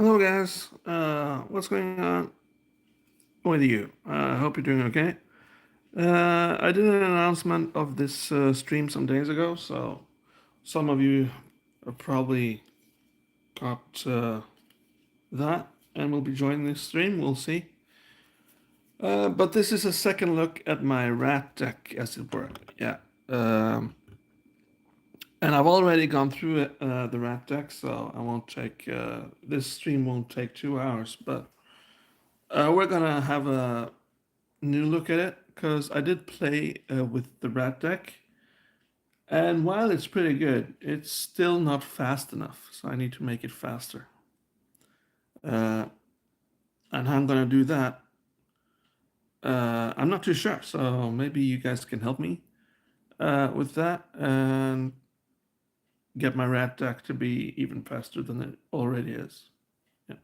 Hello, guys. What's going on with you? I hope you're doing okay. I did an announcement of this stream some days ago, so some of you have probably got that and will be joining this stream. We'll see. But this is a second look at my rat deck, as it were. Yeah. Um, and I've already gone through it, the rat deck, so I won't take this stream won't take 2 hours, but we're gonna have a new look at it because I did play with the rat deck, and while it's pretty good, it's still not fast enough. So I need to make it faster, uh, and how I'm gonna do that, I'm not too sure. So maybe you guys can help me with that and get my rat deck to be even faster than it already is. Yeah.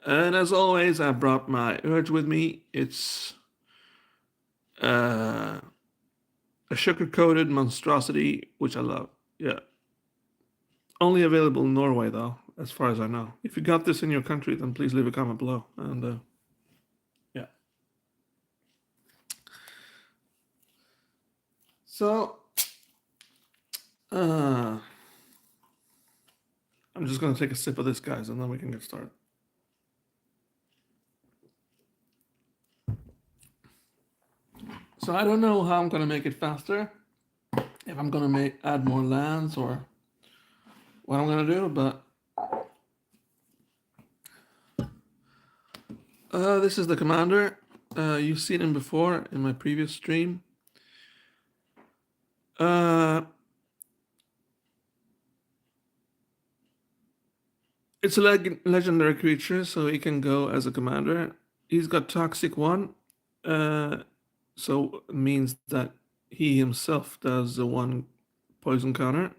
And as always, I brought my urge with me. It's uh, a sugar-coated monstrosity, which I love. Yeah. Only available in Norway, though, as far as I know. If you got this in your country, then please leave a comment below. And yeah. So, I'm just going to take a sip of this, guys, and then we can get started. So I don't know how I'm going to make it faster. If I'm going to add more lands or what I'm going to do, but this is the commander. You've seen him before in my previous stream. It's a legendary creature, so he can go as a commander. He's got Toxic 1, so it means that he himself does the 1 poison counter.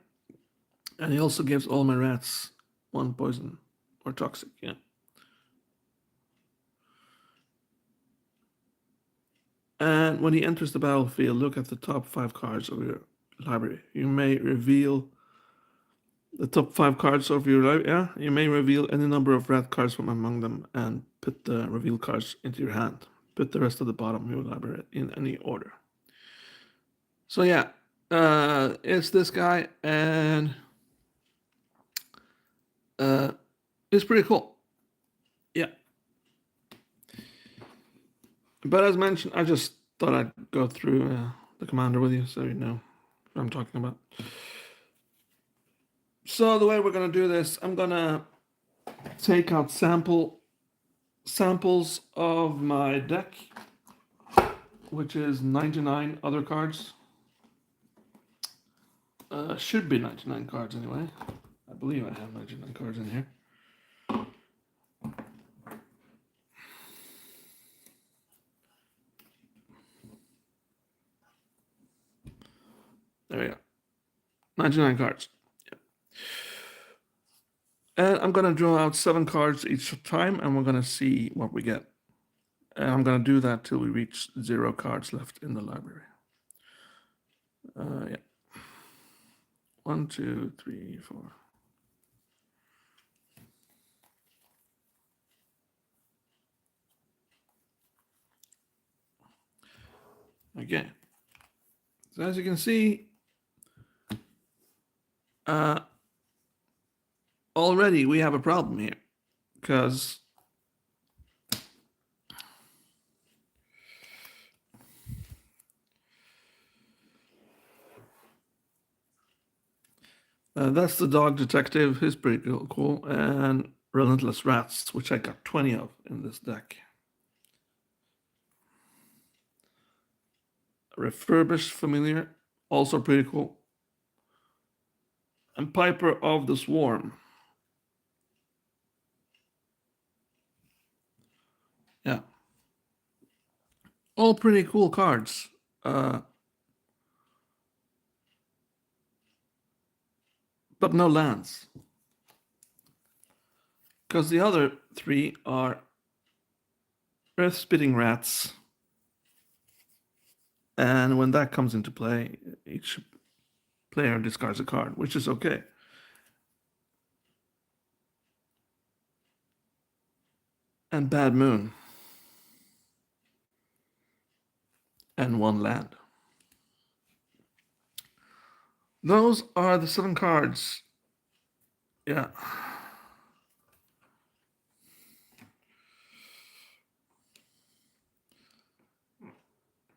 And he also gives all my rats 1 poison or toxic, yeah. And when he enters the battlefield, look at the top 5 cards of your library. You may reveal the top 5 cards of your library. Yeah, you may reveal any number of rat cards from among them and put the reveal cards into your hand. Put the rest of the bottom of your library in any order. So yeah, it's this guy, and it's pretty cool. Yeah. But as mentioned, I just thought I'd go through the commander with you so you know what I'm talking about. So the way we're gonna do this, I'm gonna take out samples of my deck, which is 99 other cards. Should be 99 cards anyway. I believe I have 99 cards in here. There we go. 99 cards. Yeah. And I'm going to draw out 7 cards each time, and we're going to see what we get. And I'm going to do that till we reach 0 cards left in the library. Yeah. 1, 2, 3, 4. Okay. So as you can see, already we have a problem here because that's the dog detective. He's pretty cool. And relentless rats, which I got 20 of in this deck. Refurbished familiar, also pretty cool. And Piper of the Swarm. Yeah. All pretty cool cards. But no lands. Because the other 3 are Earth Spitting Rats. And when that comes into play, each player discards a card, which is okay. and Bad Moon, and one land. Those are the 7 cards. Yeah.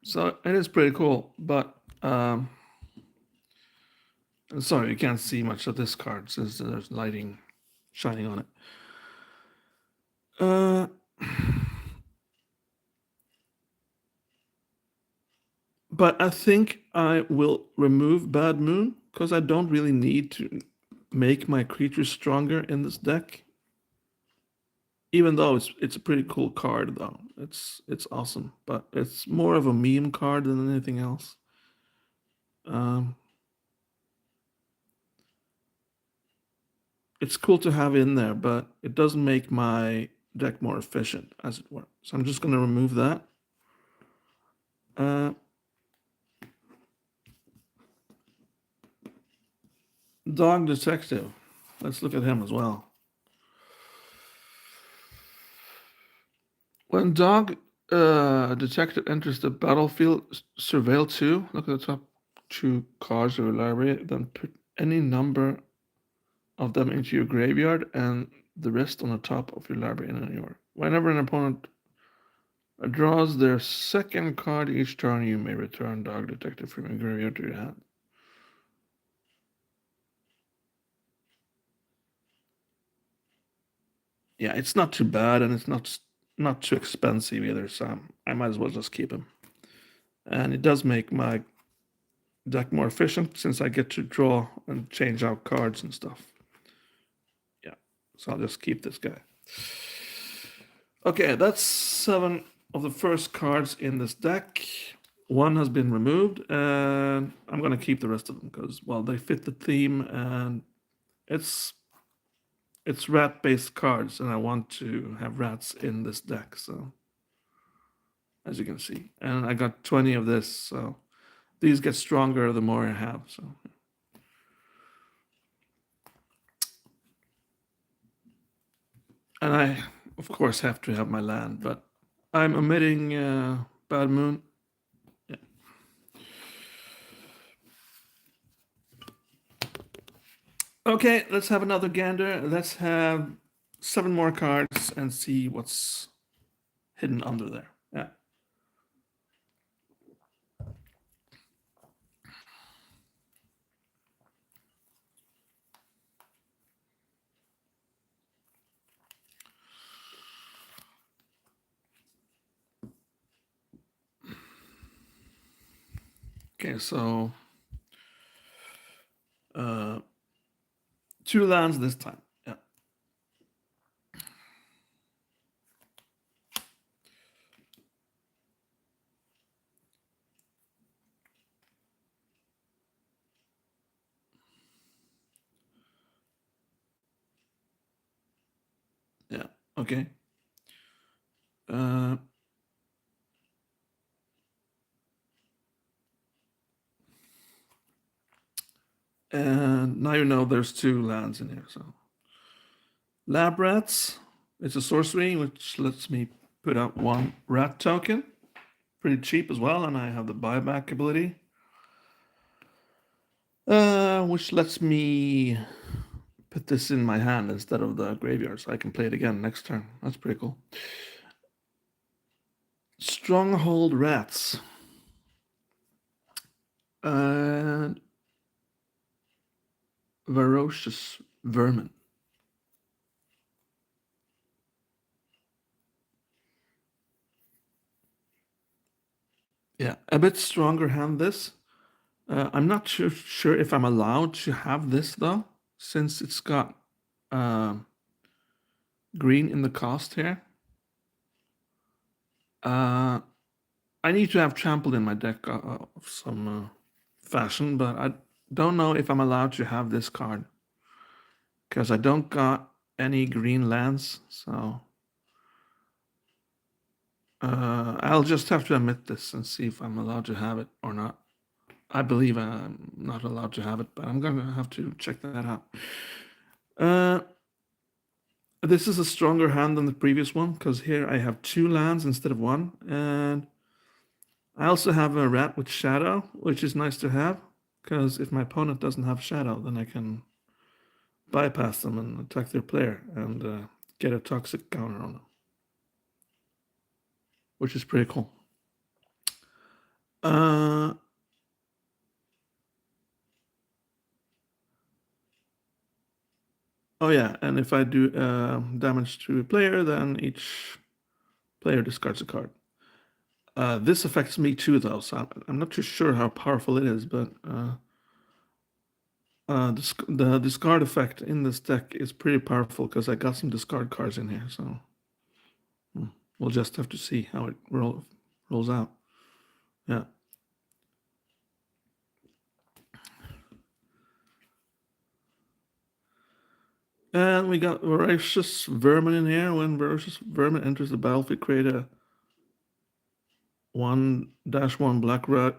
So it is pretty cool, but sorry, you can't see much of this card since there's lighting shining on it. But I think I will remove Bad Moon because I don't really need to make my creatures stronger in this deck. Even though it's a pretty cool card though. It's awesome, but it's more of a meme card than anything else. It's cool to have in there, but it doesn't make my deck more efficient, as it were. So I'm just going to remove that. Dog Detective. Let's look at him as well. When Dog Detective enters the battlefield, surveil 2. Look at the top 2 cards of your library. Then put any number of them into your graveyard and the rest on the top of your library in your. Whenever an opponent draws their second card each turn, you may return Dog Detective from your graveyard to your hand. Yeah, it's not too bad, and it's not too expensive either, so I might as well just keep him. And it does make my deck more efficient since I get to draw and change out cards and stuff. Yeah, so I'll just keep this guy. Okay, that's 7 of the first cards in this deck. 1 has been removed, and I'm gonna keep the rest of them because, well, they fit the theme, and it's rat-based cards, and I want to have rats in this deck, so as you can see. And I got 20 of this, so these get stronger the more I have, so. And I, of course, have to have my land, but I'm omitting Bad Moon. Yeah. Okay, let's have another gander. Let's have 7 more cards and see what's hidden under there. Yeah. Okay, so 2 lands this time. Yeah. Yeah. Okay. And now you know there's 2 lands in here. So Lab Rats. It's a sorcery which lets me put out 1 rat token. Pretty cheap as well, and I have the buyback ability. Which lets me put this in my hand instead of the graveyard, so I can play it again next turn. That's pretty cool. Stronghold Rats. And Ferocious Vermin. Yeah, a bit stronger hand this. I'm not sure if I'm allowed to have this though, since it's got green in the cost here. I need to have trampled in my deck of some fashion, but I don't know if I'm allowed to have this card because I don't got any green lands, so I'll just have to admit this and see if I'm allowed to have it or not. I believe I'm not allowed to have it, but I'm gonna have to check that out. This is a stronger hand than the previous one because here I have 2 lands instead of 1, and I also have a rat with shadow, which is nice to have because if my opponent doesn't have shadow, then I can bypass them and attack their player and get a toxic counter on them, which is pretty cool. Uh, oh yeah, and if I do damage to a player, then each player discards a card. This affects me too, though, so I'm not too sure how powerful it is, but the discard effect in this deck is pretty powerful because I got some discard cards in here, so we'll just have to see how it rolls out. Yeah. And we got Voracious Vermin in here. When Voracious Vermin enters the battlefield, create a 1-1 black rat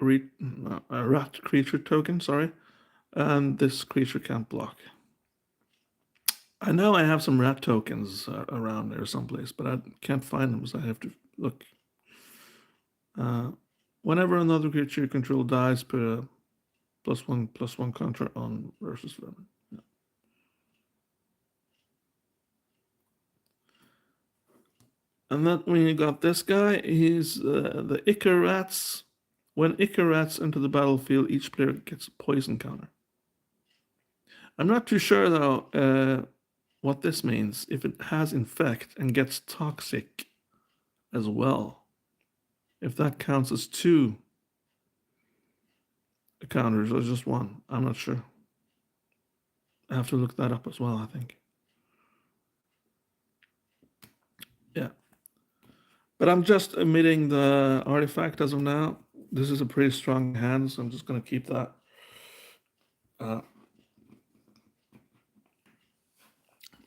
creature token, sorry. And this creature can't block. I know I have some rat tokens around there someplace, but I can't find them, so I have to look. Whenever another creature you control dies, put a +1/+1 counter on versus Vermin. Yeah. And then when you got this guy, he's the Ichor Rats. When Ichor Rats enter the battlefield, each player gets a poison counter. I'm not too sure, though, what this means. If it has Infect and gets Toxic as well. If that counts as 2 counters or just 1. I'm not sure. I have to look that up as well, I think. Yeah. But I'm just omitting the artifact as of now. This is a pretty strong hand, so I'm just going to keep that.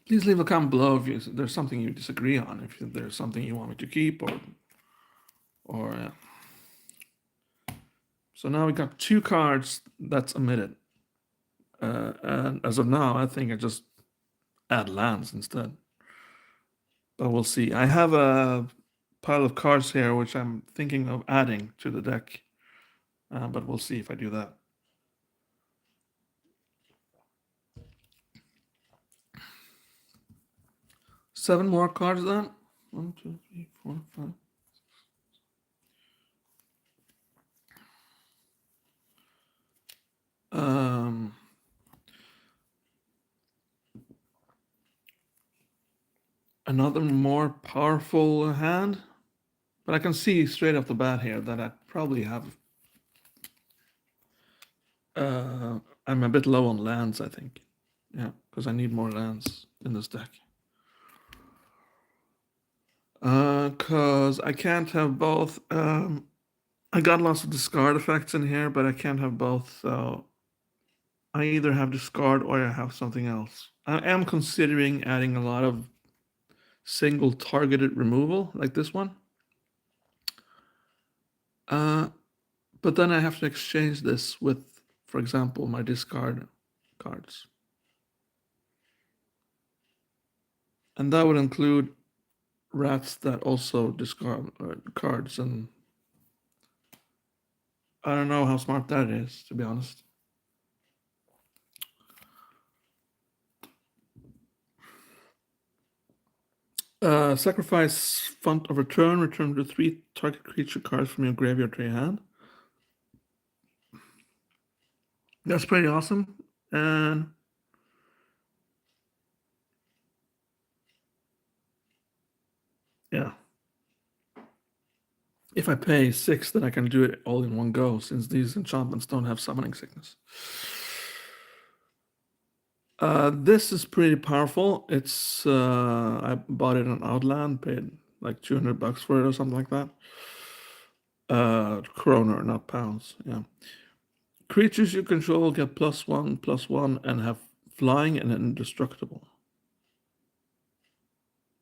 Please leave a comment below if there's something you disagree on, if there's something you want me to keep, or So now we got 2 cards that's omitted. And as of now, I think I just add lands instead. But we'll see. I have a pile of cards here, which I'm thinking of adding to the deck. But we'll see if I do that. Seven more cards then. 1, 2, 3, 4, 5. Another more powerful hand, but I can see straight off the bat here that I probably have. I'm a bit low on lands, I think. Yeah, because I need more lands in this deck. Because I can't have both. I got lots of discard effects in here, but I can't have both. So I either have discard or I have something else. I am considering adding a lot of single targeted removal, like this one. But then I have to exchange this with, for example, my discard cards. And that would include rats that also discard cards, and I don't know how smart that is, to be honest. Sacrifice Font of Return. Return to 3 target creature cards from your graveyard to your hand. That's pretty awesome. And yeah. If I pay 6, then I can do it all in one go, since these enchantments don't have summoning sickness. This is pretty powerful. It's I bought it on Outland, paid like $200 for it or something like that. Kroner, not pounds. Yeah. Creatures you control get +1/+1 and have flying and indestructible.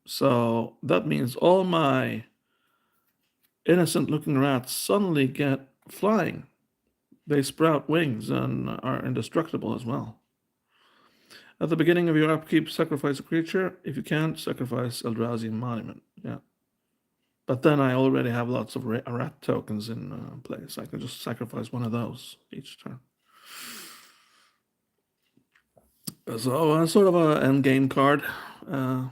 So that means all my innocent-looking rats suddenly get flying. They sprout wings and are indestructible as well. At the beginning of your upkeep, sacrifice a creature. If you can't, sacrifice Eldrazi Monument. Yeah. But then I already have lots of rat tokens in place. I can just sacrifice one of those each turn. So sort of an end game card. Yeah.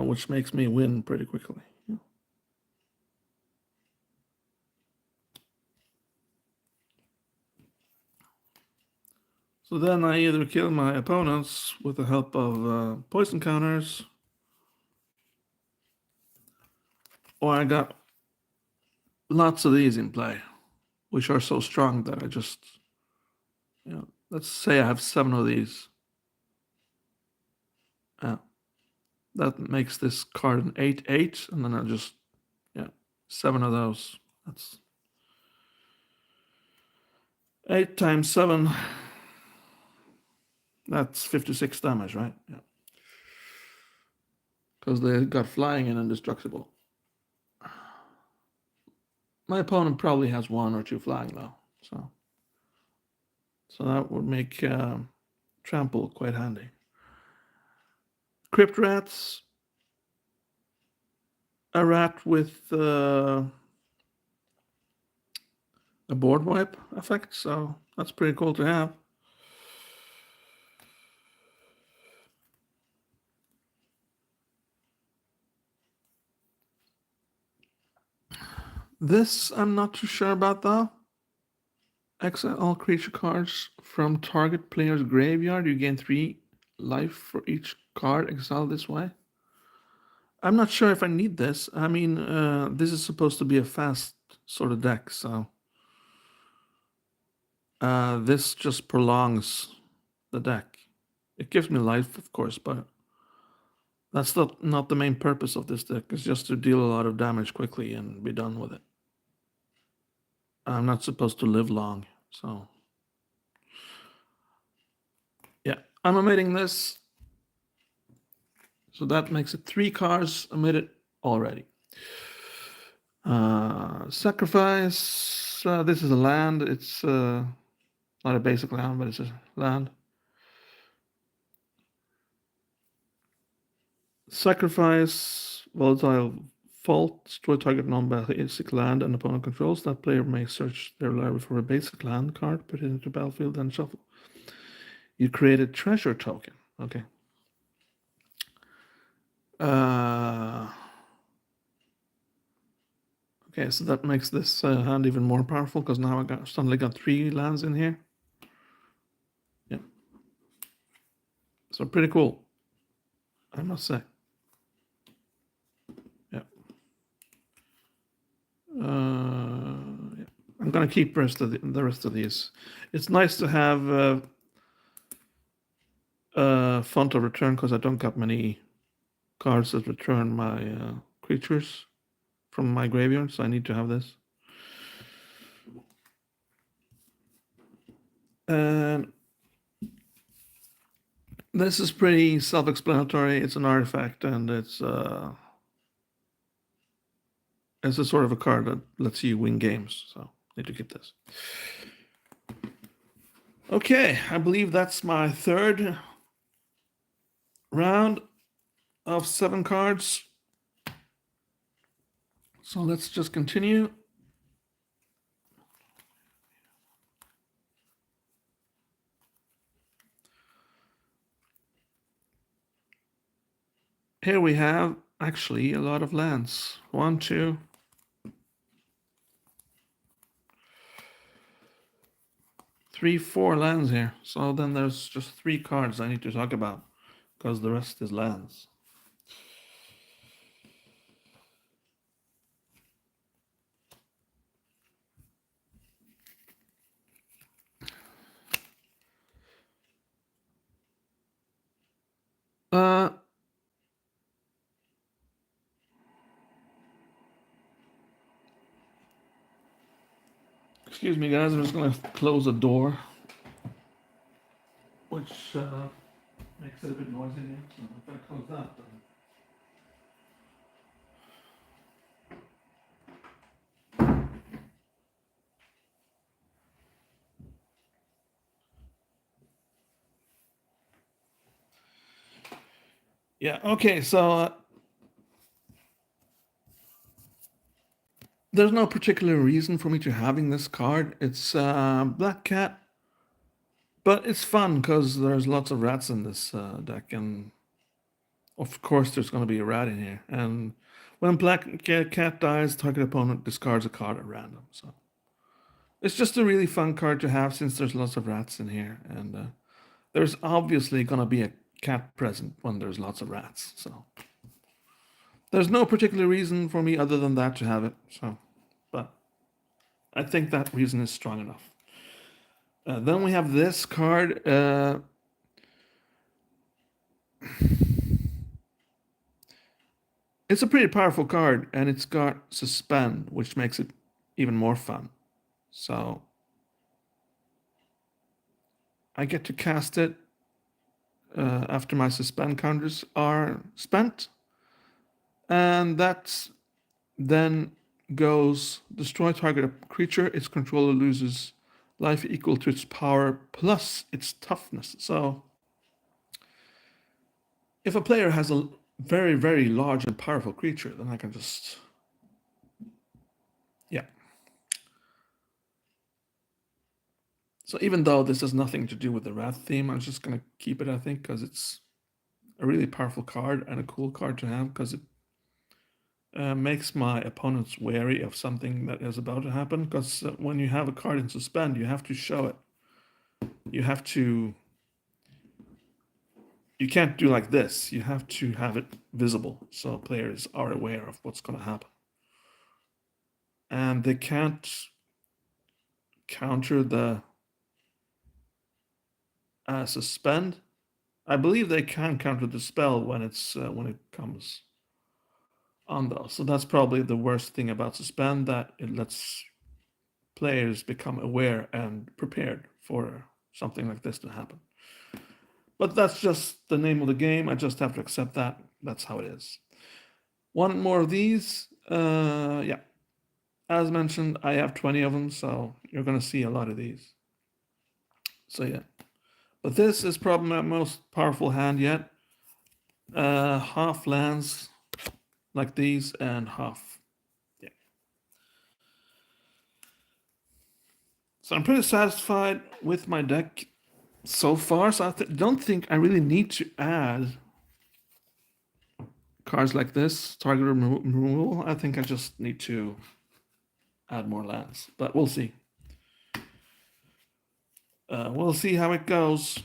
Which makes me win pretty quickly. Yeah. So then I either kill my opponents with the help of poison counters, or I got lots of these in play, which are so strong that I just, let's say I have 7 of these. That makes this card an 8/8, and then I just, 7 of those. That's 8 times 7. That's 56 damage, right? Yeah. Because they got flying and indestructible. My opponent probably has 1 or 2 flying though, so that would make trample quite handy. Crypt rats, a rat with a board wipe effect, so that's pretty cool to have. This I'm not too sure about though. Exile all creature cards from target player's graveyard. You gain 3 life for each card exiled this way. I'm not sure if I need this. I mean, this is supposed to be a fast sort of deck, so this just prolongs the deck. It gives me life, of course, but that's not the main purpose of this deck. It's just to deal a lot of damage quickly and be done with it. I'm not supposed to live long, so yeah, I'm omitting this. So that makes it 3 cards omitted already. Sacrifice. This is a land. It's not a basic land, but it's a land. Sacrifice volatile fault. Destroy target non-basic land and opponent controls. That player may search their library for a basic land card, put it into battlefield, and shuffle. You create a treasure token. Okay. Okay, so that makes this hand even more powerful because now I suddenly got 3 lands in here. Yeah. So pretty cool, I must say. Yeah. Yeah. I'm gonna keep the rest of these. It's nice to have font of return because I don't got many cards that return my creatures from my graveyard, so I need to have this. And this is pretty self-explanatory. It's an artifact, and it's a sort of a card that lets you win games. So need to keep this. Okay, I believe that's my 3rd round of 7 cards. So let's just continue. Here we have actually a lot of lands. 1, 2, 3, 4 lands here. So then there's just 3 cards I need to talk about because the rest is lands. Excuse me, guys. I'm just gonna close the door, which makes it a bit noisy here. So if I close that, then Yeah, okay, so there's no particular reason for me to having this card. It's Black Cat, but it's fun because there's lots of rats in this deck, and of course there's going to be a rat in here. And when Black Cat dies, target opponent discards a card at random. So it's just a really fun card to have since there's lots of rats in here, and there's obviously going to be a cat present when there's lots of rats. So there's no particular reason for me other than that to have it. So, but I think that reason is strong enough. Then we have this card. It's a pretty powerful card, and it's got Suspend, which makes it even more fun. So I get to cast it after my Suspend counters are spent, and that's then goes destroy target creature. Its controller loses life equal to its power plus its toughness. So if a player has a very, very large and powerful creature, then I can just, yeah. So even though this has nothing to do with the Wrath theme, I'm just going to keep it, I think, because it's a really powerful card and a cool card to have, because it makes my opponents wary of something that is about to happen. Because when you have a card in Suspend, you have to show it. You have to... You can't do like this. You have to have it visible so players are aware of what's going to happen. And they can't counter the Suspend. I believe they can counter the spell when it comes on though. So that's probably the worst thing about Suspend, that it lets players become aware and prepared for something like this to happen. But that's just the name of the game. I just have to accept that. That's how it is. One more of these. Yeah. As mentioned, I have 20 of them, so you're going to see a lot of these. So yeah. But this is probably my most powerful hand yet. Half lands like these and half. Yeah. So I'm pretty satisfied with my deck so far. So I don't think I really need to add cards like this, target removal. I think I just need to add more lands, but we'll see. We'll see how it goes.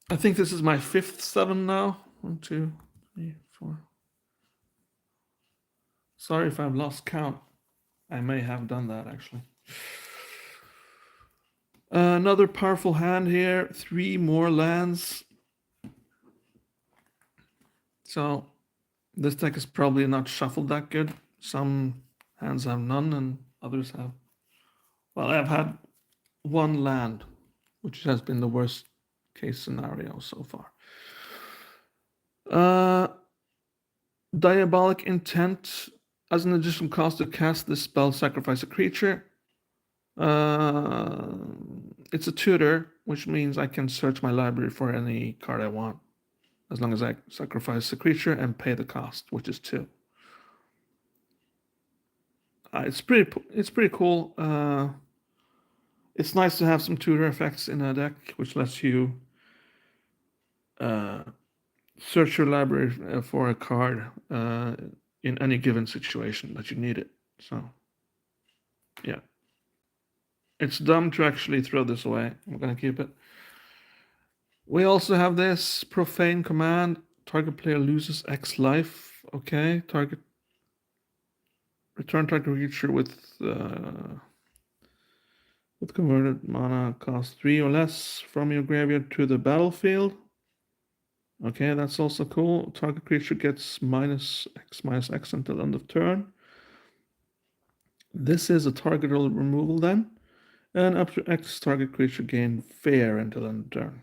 I think this is my 5th 7 now. 1, 2, 3, 4. Sorry if I've lost count. I may have done that actually. Another powerful hand here. 3 more lands. So this deck is probably not shuffled that good. Some hands have none and others have... Well, I've had 1 land, which has been the worst case scenario so far. Diabolic Intent. As an additional cost to cast this spell, sacrifice a creature. It's a tutor, which means I can search my library for any card I want, as long as I sacrifice a creature and pay the cost, which is 2. It's pretty cool. It's nice to have some tutor effects in a deck, which lets you search your library for a card in any given situation that you need it. So, yeah. It's dumb to actually throw this away. I'm going to keep it. We also have this Profane Command. Target player loses X life. Okay. Return target creature with converted mana cost 3 or less from your graveyard to the battlefield. Okay, that's also cool. Target creature gets -X until end of turn. This is a targetable removal then. And up to X, target creature gain fair until end of turn.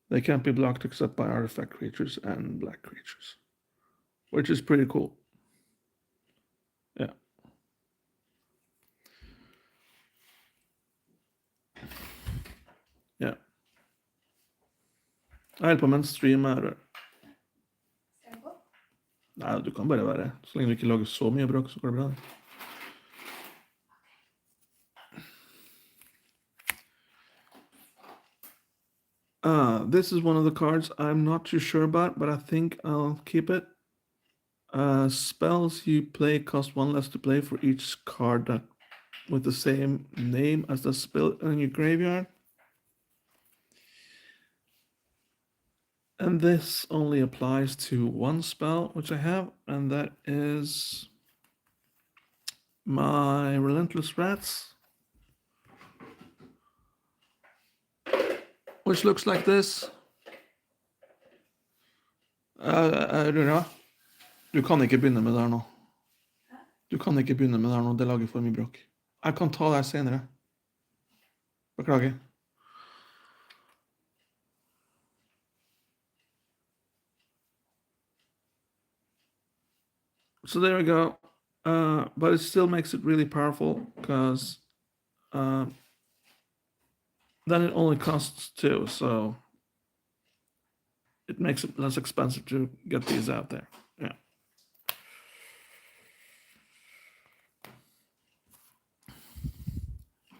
They can't be blocked except by artifact creatures and black creatures, which is pretty cool. Yeah. Yeah. Jeg holder på med en stream her. Skal den gå? Nei, du kan bare være. Så lenge du ikke lager så mye bråk, så går det bra. This is one of the cards I'm not too sure about, but I think I'll keep it. Spells you play cost 1 less to play for each card that with the same name as the spell in your graveyard. And this only applies to one spell, which I have, and that is my Relentless Rats, which looks like this. Du kan ikke begynne med det her nå. Du kan ikke begynne med det her nå, det lager for mye bråk. Jeg kan ta det her senere. Beklager. So there we go. But it still makes it really powerful because then it only costs 2, so it makes it less expensive to get these out there. Yeah.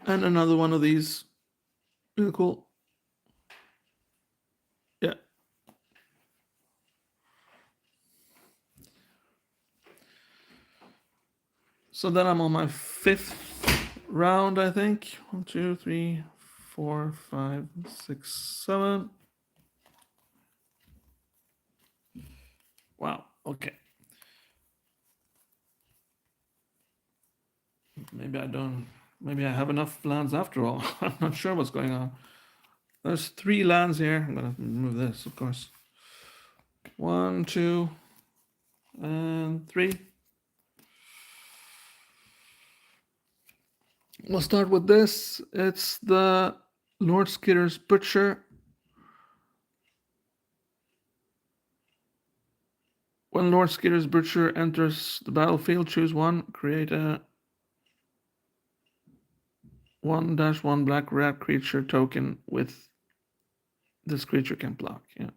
And another one of these. Really cool. Yeah. So then I'm on my 5th round, I think. 1, 2, 3, 4, 5, 6, 7. Wow, okay. Maybe I have enough lands after all. I'm not sure what's going on. There's 3 lands here. I'm gonna move this, of course. 1, 2, and 3. We'll start with this. It's the Lord Skitter's Butcher. When Lord Skitter's Butcher enters the battlefield, choose 1, create a 1/1 black rat creature token with this creature can block. Yeah.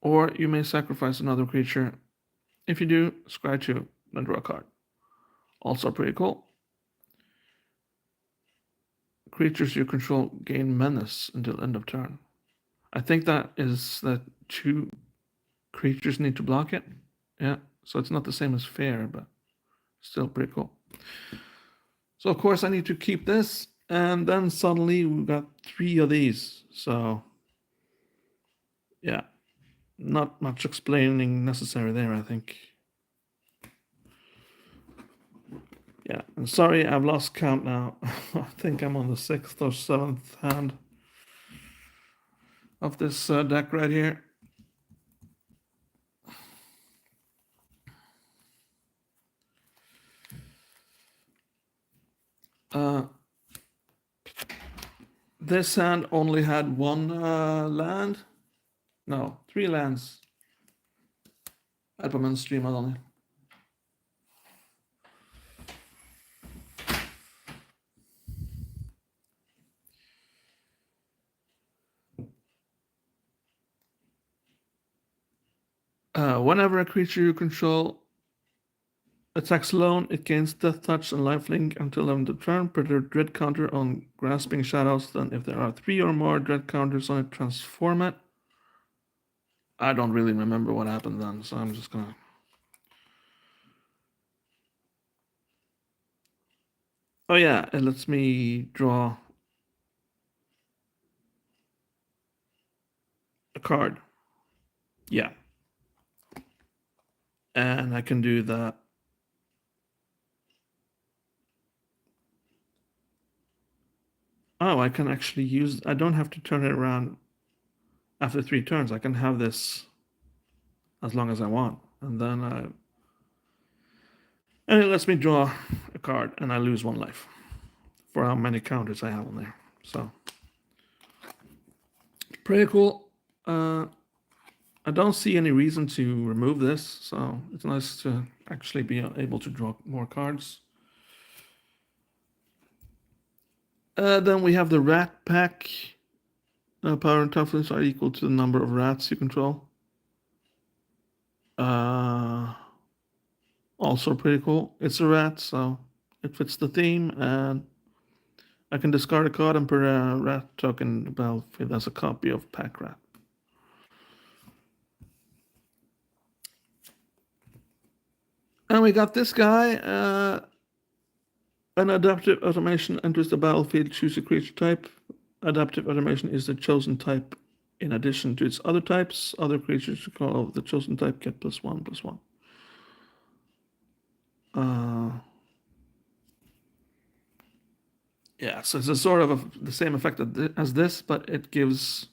Or you may sacrifice another creature. If you do, scry 2, then draw a card. Also pretty cool. Creatures you control gain menace until end of turn. I think that is that 2 creatures need to block it. Yeah, so it's not the same as fair, but still pretty cool. So of course I need to keep this, and then suddenly we've got 3 of these. So yeah, not much explaining necessary there, I think. Yeah, and sorry, I've lost count now. I think I'm on the 6th or 7th hand of this deck right here. This hand only had 1 land. No, 3 lands. Her på mainstreama, Daniel. Whenever a creature you control attacks alone, it gains Death Touch and Lifelink until end of turn. Put a Dread counter on Grasping Shadows. Then, if there are 3 or more Dread counters on it, transform it. I don't really remember what happened then, so I'm just gonna. Oh yeah, it lets me draw a card. Yeah. And I can do that. Oh, I can actually use. I don't have to turn it around after 3 turns. I can have this as long as I want, and then and it lets me draw a card, and I lose 1 life for how many counters I have on there. So pretty cool. I don't see any reason to remove this, so it's nice to actually be able to draw more cards. Then we have the rat pack. Power and toughness are equal to the number of rats you control. Also pretty cool. It's a rat, so it fits the theme, and I can discard a card and put a rat token battlefield as a copy of pack rat. And we got this guy. An adaptive automation enters the battlefield. Choose a creature type. Adaptive automation is the chosen type in addition to its other types. Other creatures who call the chosen type get +1/+1. Yeah, so it's a sort of the same effect as this, but it gives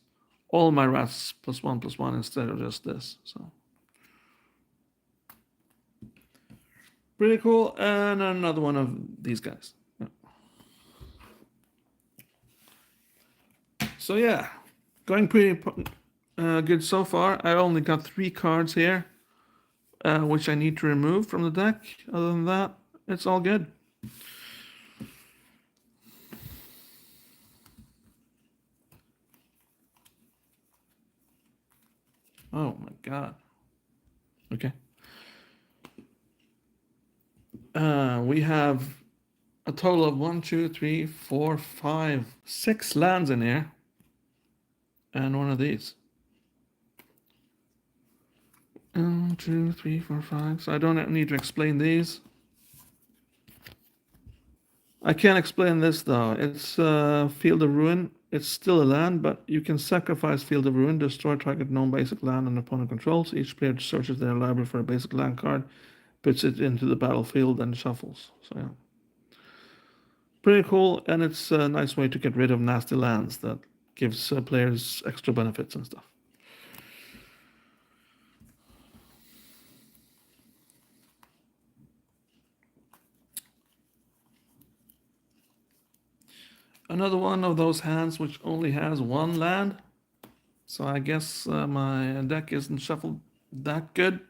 all my rats +1/+1 instead of just this. So pretty cool. And another one of these guys. Yeah. So yeah, going pretty good so far. I only got 3 cards here, which I need to remove from the deck. Other than that, it's all good. Oh my god. Okay. We have a total of 1, 2, 3, 4, 5, 6 lands in here. And one of these. 1, 2, 3, 4, 5. So I don't need to explain these. I can't explain this though. It's Field of Ruin. It's still a land, but you can sacrifice Field of Ruin, destroy target non-basic land and opponent controls. Each player searches their library for a basic land card, puts it into the battlefield, and shuffles. So yeah. Pretty cool, and it's a nice way to get rid of nasty lands that gives players extra benefits and stuff. Another one of those hands which only has 1 land. So I guess my deck isn't shuffled that good.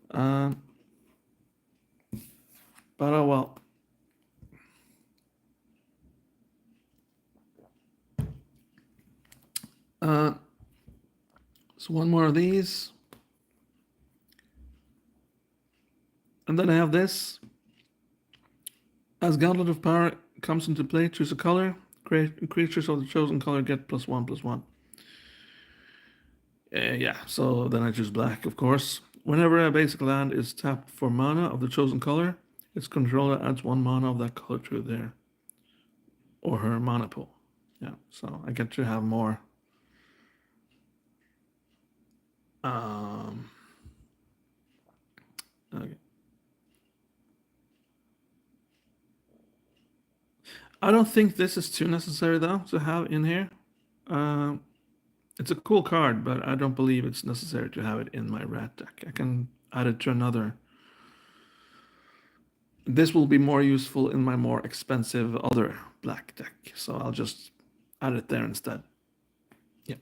But oh well. So one more of these. And then I have this. As Gauntlet of Power comes into play, choose a color. Creatures of the chosen color get +1/+1. Yeah, so then I choose black, of course. Whenever a basic land is tapped for mana of the chosen color, its controller adds 1 mana of that color to their or her mana pool. Yeah, so I get to have more. Okay. I don't think this is too necessary though to have in here. It's a cool card, but I don't believe it's necessary to have it in my rat deck. I can add it to another. This will be more useful in my more expensive other black deck, so I'll just add it there instead. Yeah.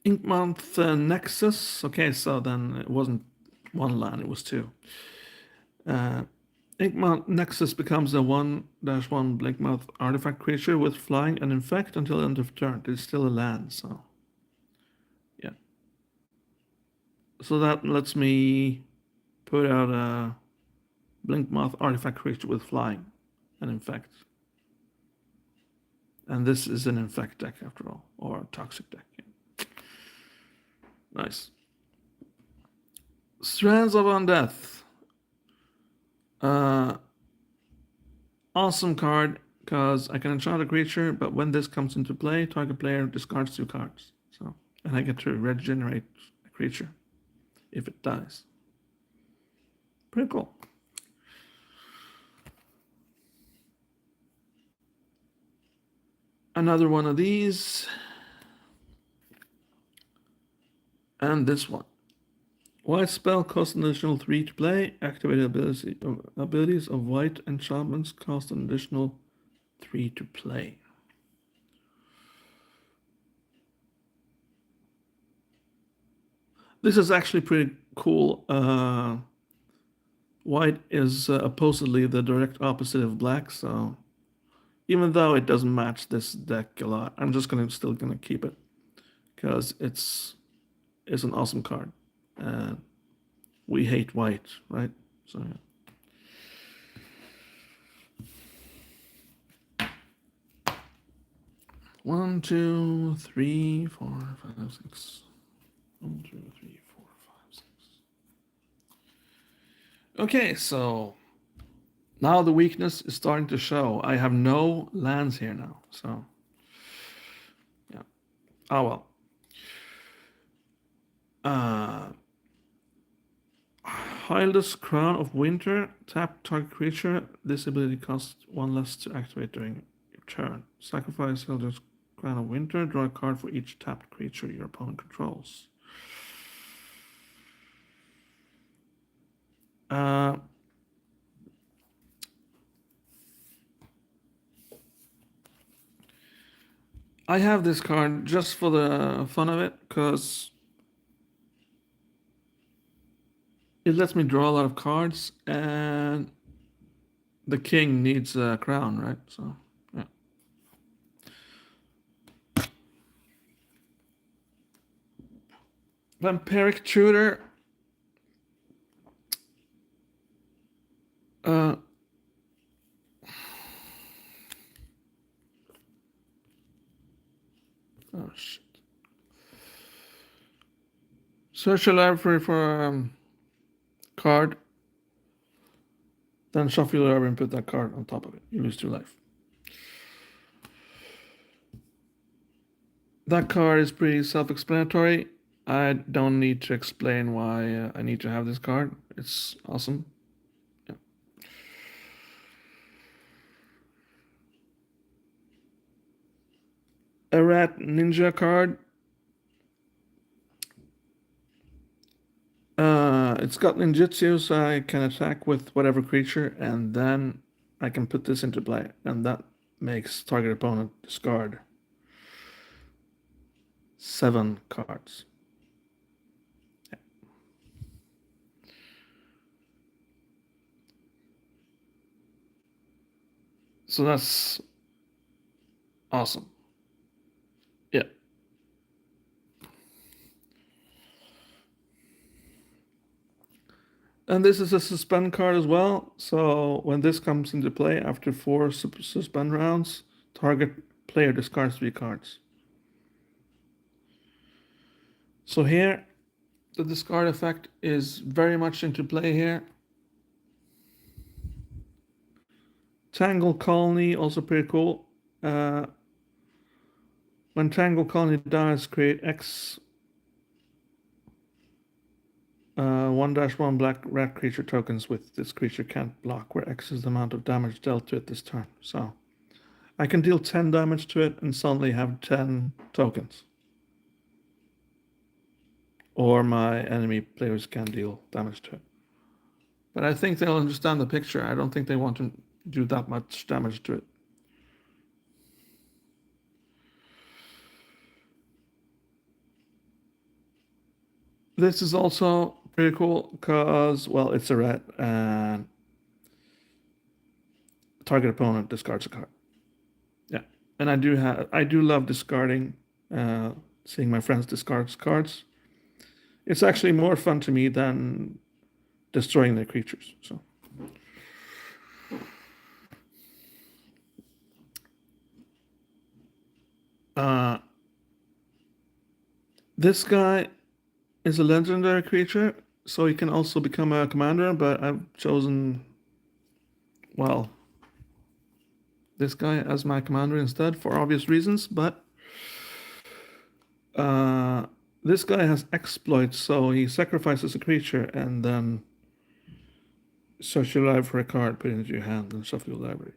Inkmonth Nexus. Okay, so then it wasn't 1 land, it was 2. Inkmonth Nexus becomes a 1/1 Blinkmouth artifact creature with flying and infect until end of turn. It's still a land, so yeah. So that lets me put out a Blinkmouth artifact creature with flying and infect. And this is an infect deck after all, or a toxic deck. Yeah. Nice. Strands of Undeath. Awesome card, because I can enchant a creature, but when this comes into play, target player discards 2 cards. So, and I get to regenerate a creature if it dies. Pretty cool. Another one of these. And this one. White spell costs an additional 3 to play. Activated abilities of white enchantments cost an additional 3 to play. This is actually pretty cool. white is oppositely the direct opposite of black, so even though it doesn't match this deck a lot, I'm just still gonna keep it because it's an awesome card, and we hate white, right? So yeah. 1, 2, 3, 4, 5, 6. 1, 2, 3, 4, 5, 6. Okay, so now the weakness is starting to show. I have no lands here now, so yeah. Oh well. Hylia's Crown of Winter. Tap target creature. This ability costs 1 less to activate during your turn. Sacrifice Hylia's Crown of Winter. Draw a card for each tapped creature your opponent controls. I have this card just for the fun of it, because it lets me draw a lot of cards, and the king needs a crown, right? So, yeah. Vampiric Tutor. Oh shit. Search your library for card. Then shuffle your library and put that card on top of it. You lose 2 life. That card is pretty self-explanatory. I don't need to explain why I need to have this card. It's awesome. Yeah. A rat ninja card. It's got ninjutsu, so I can attack with whatever creature, and then I can put this into play, and that makes target opponent discard 7 cards. Yeah. So that's awesome. Yeah. And this is a suspend card as well. So when this comes into play after 4 suspend rounds, target player discards 3 cards. So here, the discard effect is very much into play here. Tangle Colony, also pretty cool. When Tangle Colony dies, create X 1-1 black rat creature tokens with this creature can't block, where X is the amount of damage dealt to it this turn. So I can deal 10 damage to it and suddenly have 10 tokens. Or my enemy players can deal damage to it. But I think they'll understand the picture. I don't think they want to do that much damage to it. This is also pretty cool because, well, it's a rat and target opponent discards a card. Yeah, and I do love discarding, seeing my friends discard cards. It's actually more fun to me than destroying their creatures. So. This guy is a legendary creature, so he can also become a commander, but I've chosen, well, this guy as my commander instead for obvious reasons, but this guy has exploits, so he sacrifices a creature and then search your library for a card, put it into your hand, and shuffle your library.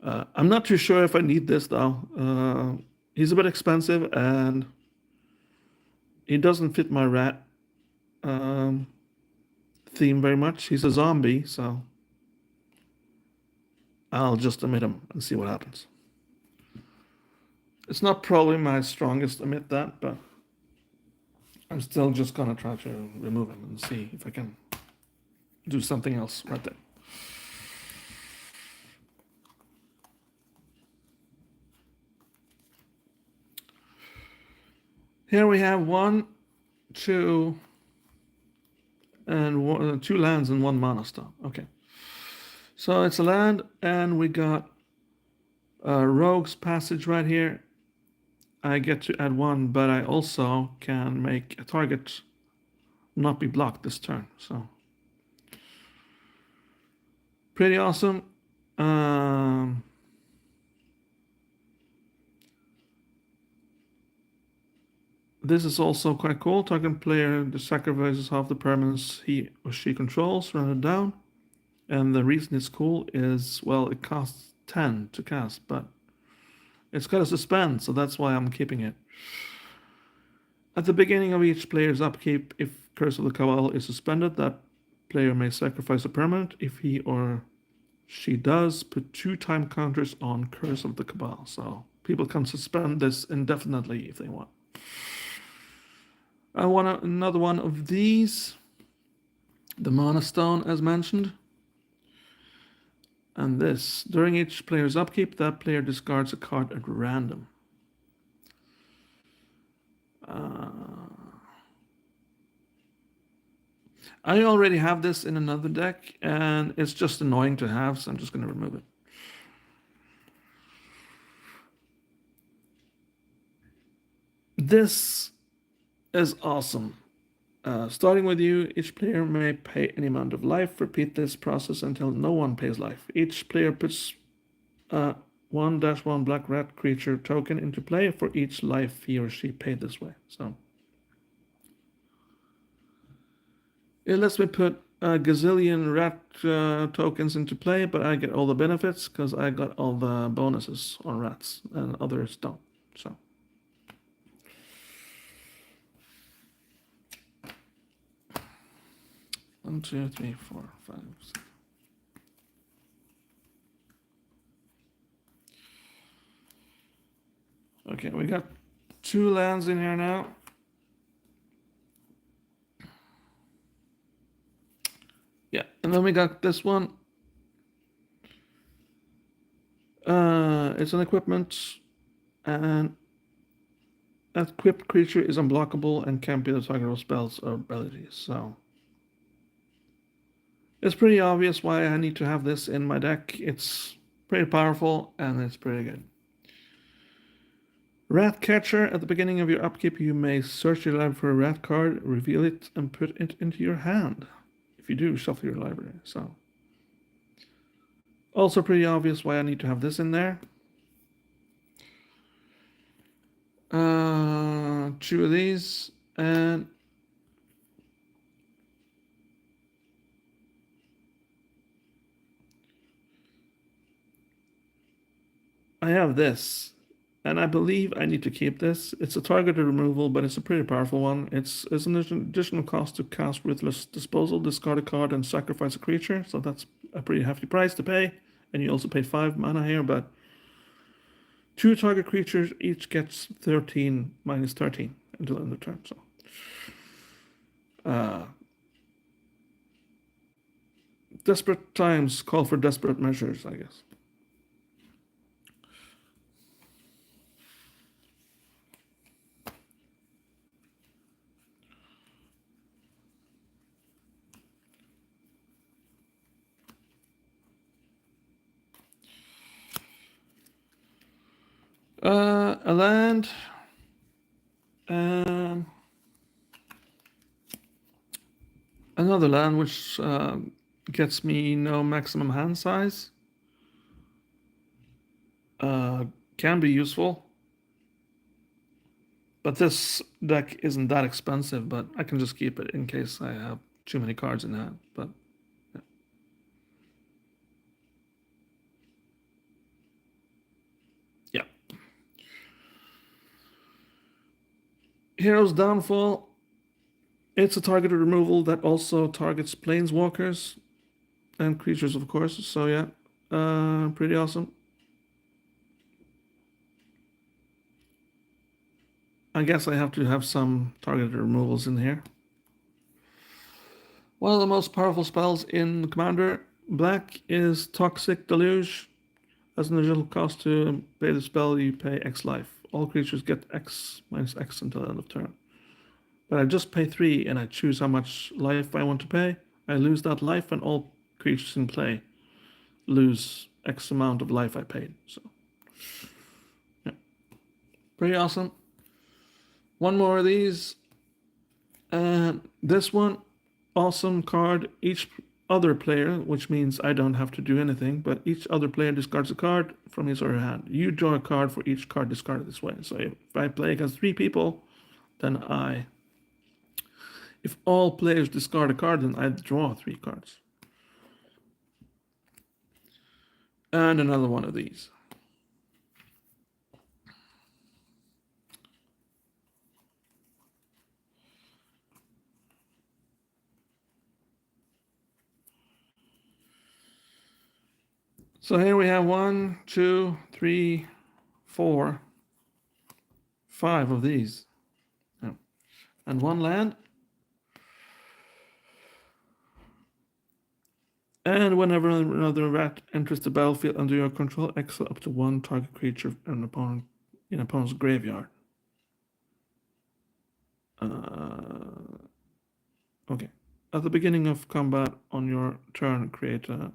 I'm not too sure if I need this though. He's a bit expensive and he doesn't fit my rat theme very much. He's a zombie, so I'll just omit him and see what happens. It's not probably my strongest omit that, but I'm still just gonna try to remove him and see if I can. do something else right there. Here we have 1, 2, and 2 lands and 1 mana stone. Okay. So it's a land, and we got Rogue's Passage right here. I get to add 1, but I also can make a target not be blocked this turn. So pretty awesome. This is also quite cool. Target player sacrifices half the permanents he or she controls, run it down. And the reason it's cool is, well, it costs 10 to cast, but it's got a suspend, so that's why I'm keeping it. At the beginning of each player's upkeep, if Curse of the Cabal is suspended, that player may sacrifice a permanent. If he or she does, put 2 time counters on Curse of the Cabal. So people can suspend this indefinitely if they want. I want another one of these. The Mana Stone, as mentioned. And this. During each player's upkeep, that player discards a card at random. I already have this in another deck, and it's just annoying to have, so I'm just going to remove it. This is awesome. Starting with you, each player may pay any amount of life. Repeat this process until no one pays life. Each player puts 1-1 black rat creature token into play for each life he or she paid this way. So it lets me put a gazillion rat tokens into play, but I get all the benefits because I got all the bonuses on rats and others don't. So. One, two, three, four, five, six. Okay, we got 2 lands in here now. Yeah, and then we got this one. It's an equipment, and that equipped creature is unblockable and can't be the target of spells or abilities. So it's pretty obvious why I need to have this in my deck. It's pretty powerful and it's pretty good. Rat Catcher. At the beginning of your upkeep, you may search your library for a rat card, reveal it, and put it into your hand. If you do, shuffle your library. So also pretty obvious why I need to have this in there. 2 of these, and I have this, and I believe I need to keep this. It's a targeted removal, but it's a pretty powerful one. It's an additional cost to cast Ruthless Disposal, discard a card, and sacrifice a creature. So that's a pretty hefty price to pay. And you also pay 5 mana here, but 2 target creatures each gets 13 minus 13 until the end of the turn. So desperate times call for desperate measures, I guess. A land, and another land which gets me no maximum hand size. Can be useful, but this deck isn't that expensive, but I can just keep it in case I have too many cards in hand. But yeah. Hero's Downfall. It's a targeted removal that also targets planeswalkers and creatures, of course. So yeah, pretty awesome. I guess I have to have some targeted removals in here. One of the most powerful spells in Commander Black is Toxic Deluge. As an additional cost to pay the spell, you pay X life. All creatures get X minus X until the end of turn. But I just pay 3 and I choose how much life I want to pay. I lose that life and all creatures in play lose X amount of life I paid. So, yeah. Pretty awesome. One more of these. And this one, awesome card. Each other player, which means I don't have to do anything, but each other player discards a card from his or her hand. You draw a card for each card discarded this way. So if I play against 3 people, then if all players discard a card, then I draw 3 cards. And another one of these. So here we have 1, 2, 3, 4, 5 of these. Yeah. And 1 land. And whenever another rat enters the battlefield under your control, exile up to 1 target creature in opponent's graveyard. Okay. At the beginning of combat on your turn, create a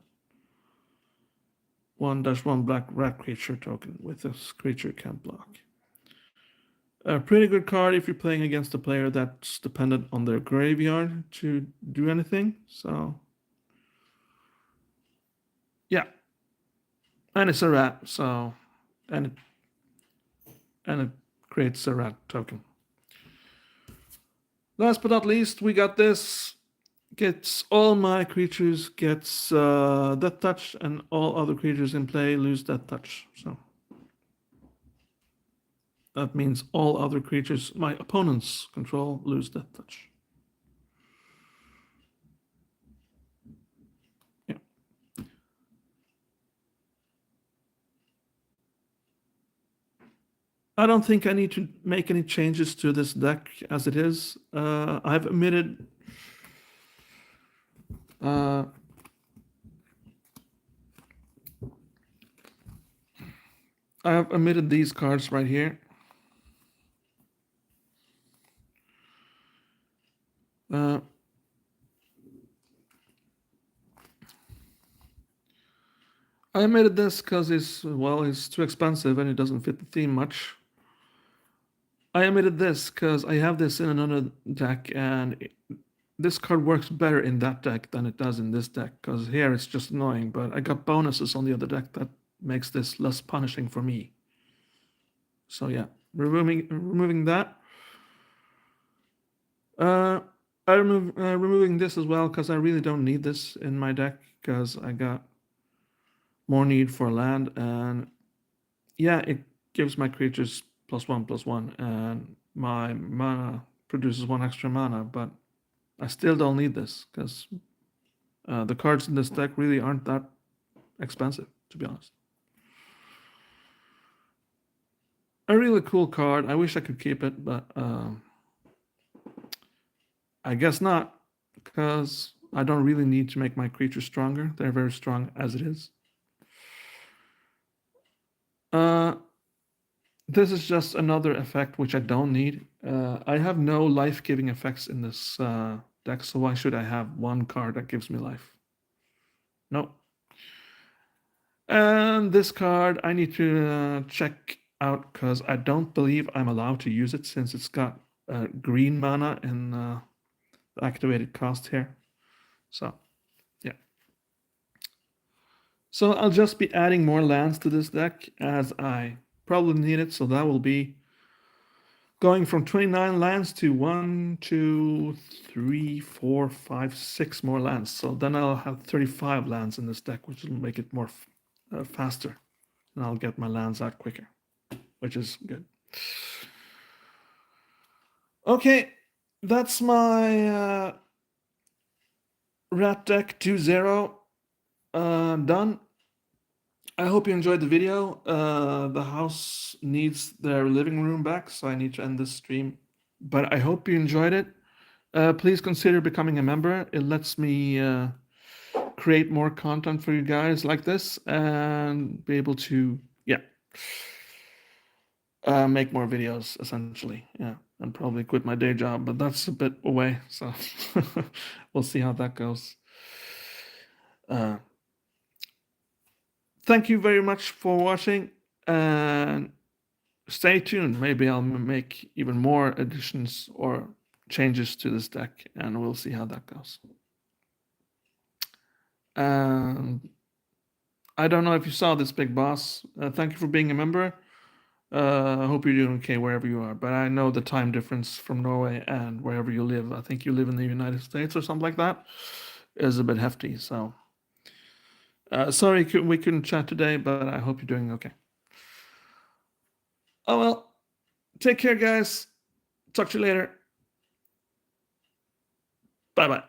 1/1 black rat creature token with this creature can't block. A pretty good card if you're playing against a player that's dependent on their graveyard to do anything. So, yeah. And it's a rat, so and it creates a rat token. Last but not least, we got this. Gets all my creatures gets Death Touch, and all other creatures in play lose Death Touch. So that means all other creatures my opponents control lose Death Touch. Yeah. I don't think I need to make any changes to this deck as it is. I've omitted I have omitted these cards right here. I omitted this because it's too expensive and it doesn't fit the theme much. I omitted this because I have this in another deck and this card works better in that deck than it does in this deck because here it's just annoying, but I got bonuses on the other deck that makes this less punishing for me. So yeah, removing that. I'm removing this as well because I really don't need this in my deck because I got more need for land, and yeah, it gives my creatures +1/+1, and my mana produces 1 extra mana, but I still don't need this because the cards in this deck really aren't that expensive, to be honest. A really cool card. I wish I could keep it, but I guess not, because I don't really need to make my creatures stronger. They're very strong as it is. This is just another effect which I don't need. I have no life-giving effects in this deck, so why should I have 1 card that gives me life? No. And this card I need to check out because I don't believe I'm allowed to use it since it's got green mana in the activated cost here. So, yeah. So I'll just be adding more lands to this deck as I probably need it. So that will be going from 29 lands to 1, 2, 3, 4, 5, 6 more lands. So then I'll have 35 lands in this deck, which will make it more faster. And I'll get my lands out quicker, which is good. Okay, that's my Rat Deck 2.0 done. I hope you enjoyed the video. The house needs their living room back, so I need to end this stream. But I hope you enjoyed it. please consider becoming a member. It lets me create more content for you guys like this and be able to, make more videos essentially. Yeah, and probably quit my day job, but that's a bit away. So we'll see how that goes. Thank you very much for watching, and stay tuned. Maybe I'll make even more additions or changes to this deck, and we'll see how that goes. And I don't know if you saw this, Big Boss. Thank you for being a member. I hope you're doing okay wherever you are. But I know the time difference from Norway and wherever you live. I think you live in the United States or something like that. Is a bit hefty. So sorry we couldn't chat today, but I hope you're doing okay. Oh well. Take care, guys. Talk to you later. Bye bye.